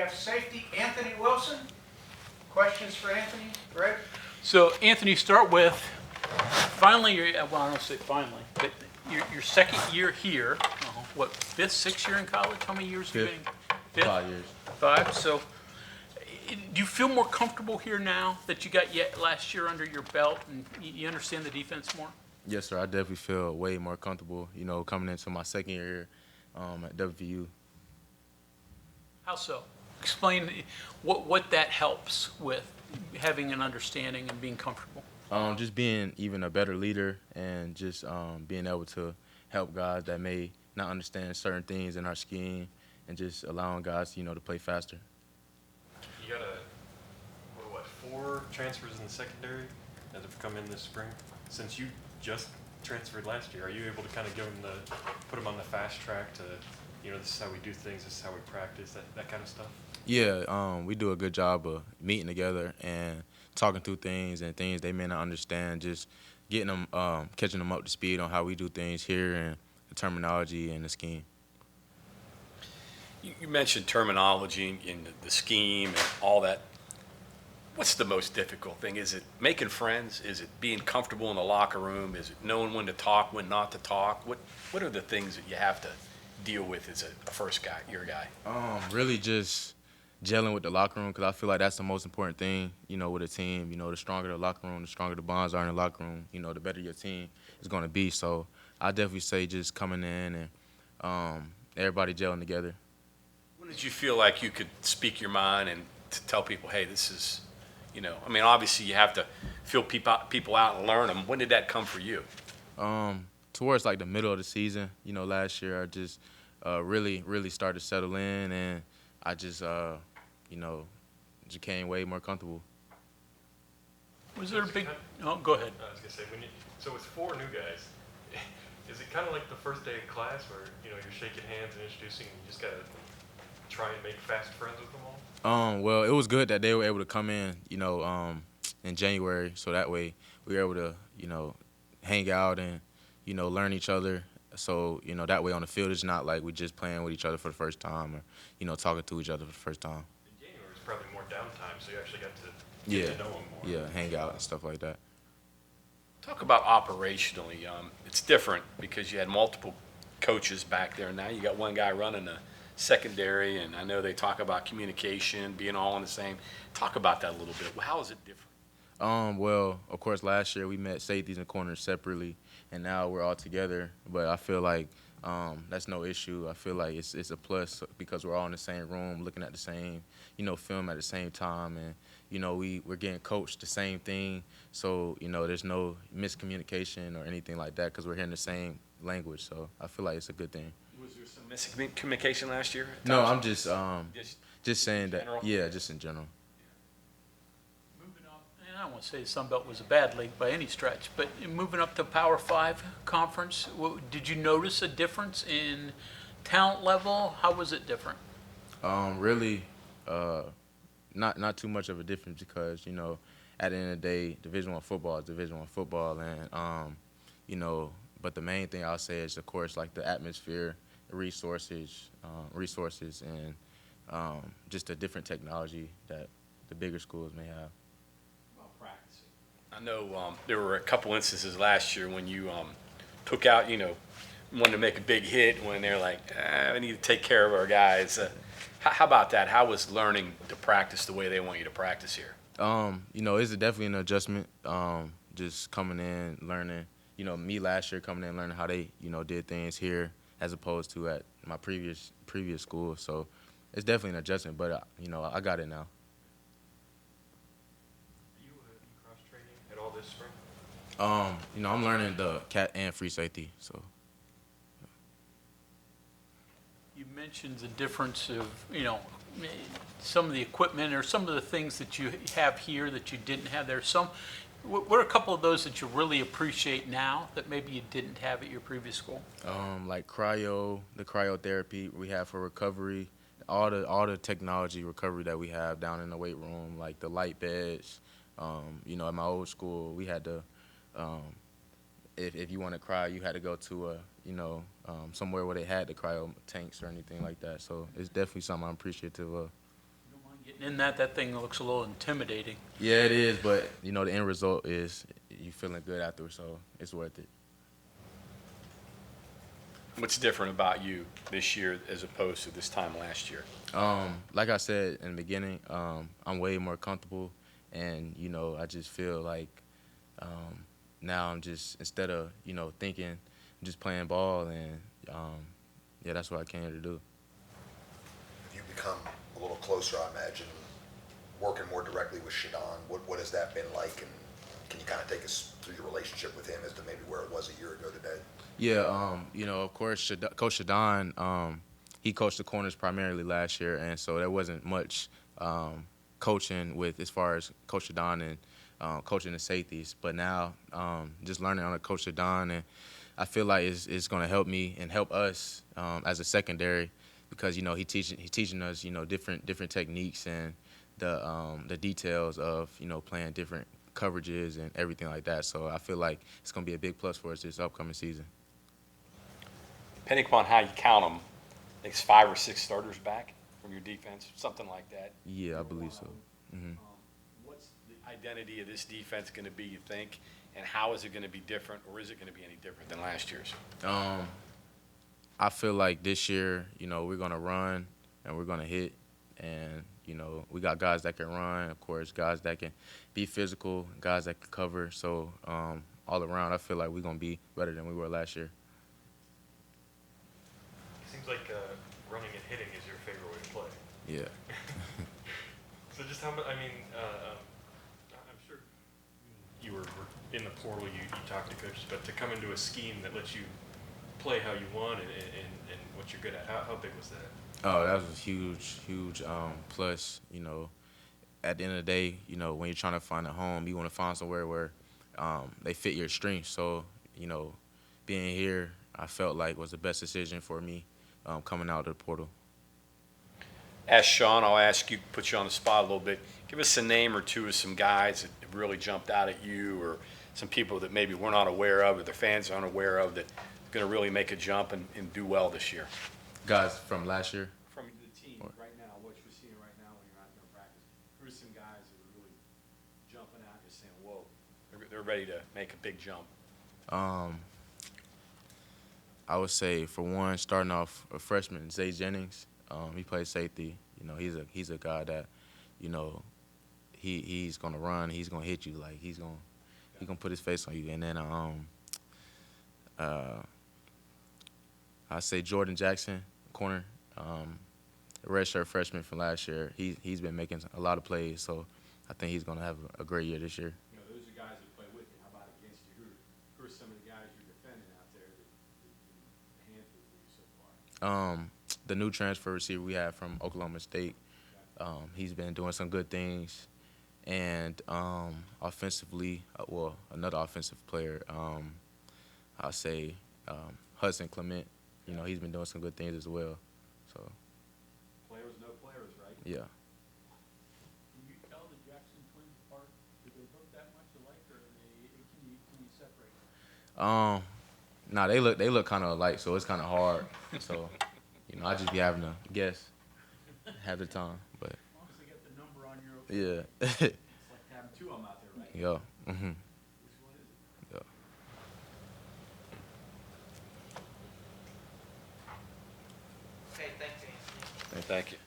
have safety Anthony Wilson. Questions for Anthony? Greg? So, Anthony, start with finally, well, I don't say finally, but your second year here. What, fifth, sixth year in college? How many years have you been? Fifth? 5 years. 5. So, do you feel more comfortable here now that you got yet last year under your belt and you understand the defense more? Yes, sir. I definitely feel way more comfortable, coming into my second year at WVU. How so? Explain what that helps with having an understanding and being comfortable. Just being even a better leader and just being able to help guys that may not understand certain things in our scheme and just allowing guys, to play faster. You got what, 4 transfers in the secondary that have come in this spring? Since you just transferred last year, are you able to kind of put them on the fast track to, this is how we do things, this is how we practice, that kind of stuff? Yeah, we do a good job of meeting together and talking through things and things they may not understand, just getting them, catching them up to speed on how we do things here and the terminology and the scheme. You mentioned terminology and the scheme and all that. What's the most difficult thing? Is it making friends? Is it being comfortable in the locker room? Is it knowing when to talk, when not to talk? What are the things that you have to deal with as a first guy, your guy? Really just gelling with the locker room, because I feel like that's the most important thing, with a team. The stronger the locker room, the stronger the bonds are in the locker room, the better your team is going to be. So I definitely say just coming in and everybody gelling together. When did you feel like you could speak your mind and to tell people, hey, this is, obviously you have to feel people out and learn them. When did that come for you? Towards like the middle of the season, last year I just really started to settle in, and I just, became way more comfortable. Was there a big? Oh, go ahead. I was gonna say, so with 4 new guys, is it kind of like the first day of class where you're shaking hands and introducing, and you just gotta try and make fast friends with them all? Well, it was good that they were able to come in, in January, so that way we were able to, hang out and, learn each other. So, that way on the field it's not like we just playing with each other for the first time or, talking to each other for the first time. In January is probably more downtime, so you actually got to Yeah, get to know them more. yeah, hang out and stuff like that. Talk about operationally. It's different because you had multiple coaches back there. Now you got one guy running the secondary, and I know they talk about communication, being all in the same. Talk about that a little bit. How is it different? Well, of course, last year we met safeties and corners separately, and now we're all together. But I feel like that's no issue. I feel like it's a plus because we're all in the same room, looking at the same, film at the same time, and we're getting coached the same thing. So there's no miscommunication or anything like that because we're hearing the same language. So I feel like it's a good thing. Was there some miscommunication last year? No, I'm just saying that. general? Yeah, just in general. Moving up, and I don't want to say the Sun Belt was a bad league by any stretch, but moving up to Power 5 conference, did you notice a difference in talent level? How was it different? Really, not too much of a difference because at the end of the day, Division I football is Division I football, and but the main thing I'll say is, of course, like the atmosphere, the resources, and just the different technology that the bigger schools may have. About practicing. I know there were a couple instances last year when you took out, wanted to make a big hit when they're like, we need to take care of our guys. How about that? How was learning to practice the way they want you to practice here? It's definitely an adjustment. Just coming in, learning. Me last year coming in, learning how they, did things here as opposed to at my previous school. So it's definitely an adjustment, but I got it now. Are you cross-training at all this spring? I'm learning the cat and free safety. So. You mentioned the difference of, some of the equipment or some of the things that you have here that you didn't have there. What are a couple of those that you really appreciate now that maybe you didn't have at your previous school? Like the cryotherapy we have for recovery, all the technology recovery that we have down in the weight room, like the light beds. At my old school, we had to, if you want to cry, you had to go to somewhere where they had the cryo tanks or anything like that. So it's definitely something I'm appreciative of. getting in that thing looks a little intimidating. Yeah, it is, but you know the end result is you feeling good after, so it's worth it. What's different about you this year as opposed to this time last year? Like I said in the beginning, I'm way more comfortable, and you know I just feel like now I'm just, instead of thinking, I'm just playing ball, and yeah, that's what I came here to do. Have you become a little closer, I imagine, working more directly with Shadon? What has that been like, and can you kind of take us through your relationship with him as to maybe where it was a year ago today? Yeah, of course, Coach Shadon, he coached the corners primarily last year, and so there wasn't much coaching with as far as Coach Shadon and coaching the safeties. But now, just learning under Coach Shadon, and I feel like it's going to help me and help us as a secondary, because he's teaching us different techniques and the details of playing different coverages and everything like that. So I feel like it's going to be a big plus for us this upcoming season. Depending upon how you count them, I think it's 5 or 6 starters back from your defense, something like that. Yeah, I believe so. What's the identity of this defense going to be, you think, and how is it going to be different, or is it going to be any different than last year's? I feel like this year, we're going to run and we're going to hit, and we got guys that can run, of course, guys that can be physical, guys that can cover. So all around, I feel like we're going to be better than we were last year. It seems like running and hitting is your favorite way to play. Yeah. So just how much, I mean, I'm sure you were in the portal, you talked to coaches, but to come into a scheme that lets you play how you want and what you're good at, how big was that? Oh, that was a huge plus. At the end of the day, when you're trying to find a home, you want to find somewhere where they fit your strengths. So, being here, I felt like was the best decision for me coming out of the portal. Ask Sean, I'll ask you, put you on the spot a little bit. Give us a name or two of some guys that really jumped out at you, or some people that maybe we're not aware of, or the fans aren't aware of, that are going to really make a jump and do well this year. Guys from last year? From the team right now, what you're seeing right now when you're out there in practice, who are some guys that are really jumping out, just saying, whoa, they're ready to make a big jump? I would say, for one, starting off a freshman, Zay Jennings. He plays safety. He's a guy that, he's gonna run. He's gonna hit you. Like he's gonna put his face on you. And then I say Jordan Jackson, corner, redshirt freshman from last year. He's been making a lot of plays, so I think he's gonna have a great year this year. Those are guys that play with you. How about against you? Who are some of the guys you're defending out there that been a handful for you so far? The new transfer receiver we have from Oklahoma State, he's been doing some good things. And offensively, another offensive player, I'll say Hudson Clement. He's been doing some good things as well. So. Players know players, right? Yeah. Can you tell the Jackson twins apart? Do they look that much alike, or can you separate them? Nah, they look kind of alike, so it's kind of hard. So, I just be having to guess half the time, but. As long as they get the number on your. Yeah. It's like having two of them out there, right? Yeah. Mm-hmm. Which one is it? Yeah. Okay, thanks, Anthony. Thank you.